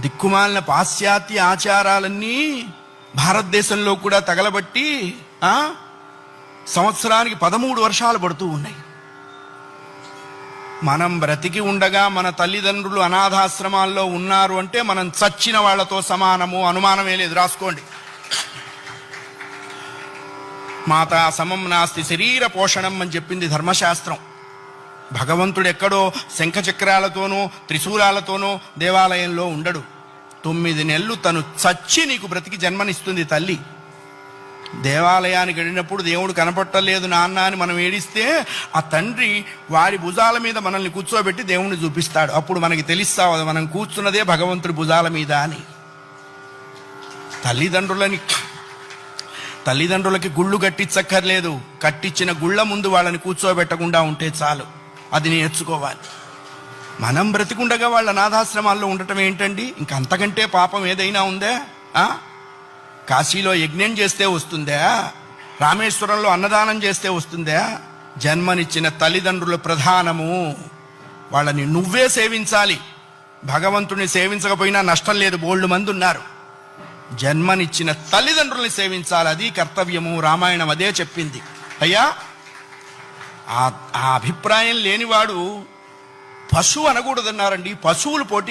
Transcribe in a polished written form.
దిక్కుమాలిన పాశ్చాత్య ఆచారాలన్నీ భారతదేశంలో కూడా తగలబట్టి సంవత్సరానికి 13 వర్షాలు పడుతూ ఉన్నాయి. మనం బ్రతికి ఉండగా మన తల్లిదండ్రులు అనాథాశ్రమాల్లో ఉన్నారు అంటే మనం చచ్చిన వాళ్లతో సమానము, అనుమానమే లేదు, రాసుకోండి. మాతా సమం నాస్తి శరీర పోషణం అని చెప్పింది ధర్మశాస్త్రం. భగవంతుడు ఎక్కడో శంఖచక్రాలతోనో త్రిశూలాలతోనో దేవాలయంలో ఉండడు. 9 నెలలు తను చచ్చి నీకు బ్రతికి జన్మనిస్తుంది తల్లి. దేవాలయానికి వెళ్ళినప్పుడు దేవుడు కనపట్టలేదు నాన్న అని మనం ఏడిస్తే ఆ తండ్రి వారి భుజాల మీద మనల్ని కూర్చోబెట్టి దేవుణ్ణి చూపిస్తాడు. అప్పుడు మనకి తెలుస్తావు మనం కూర్చున్నదే భగవంతుడి భుజాల మీద అని. తల్లిదండ్రులకి గుళ్ళు కట్టించక్కర్లేదు. కట్టించిన గుళ్ళ ముందు వాళ్ళని కూర్చోబెట్టకుండా ఉంటే చాలు. అది నేర్చుకోవాలి. మనం బ్రతికుండగా వాళ్ళ అనాథాశ్రమాల్లో ఉండటం ఏంటండి? ఇంకంతకంటే పాపం ఏదైనా ఉందా? కాశీలో యజ్ఞం చేస్తే వస్తుందా? రామేశ్వరంలో అన్నదానం చేస్తే వస్తుందా? జన్మనిచ్చిన తల్లిదండ్రుల ప్రధానము. వాళ్ళని నువ్వే సేవించాలి. భగవంతుని సేవించకపోయినా నష్టం లేదు, బోల్డు మంది ఉన్నారు. జన్మనిచ్చిన తల్లిదండ్రుల్ని సేవించాలి, అది కర్తవ్యము. రామాయణం అదే చెప్పింది. అయ్యా, ఆ అభిప్రాయం లేనివాడు పశువు అనకూడదన్నారండి. పశువులు పోటీ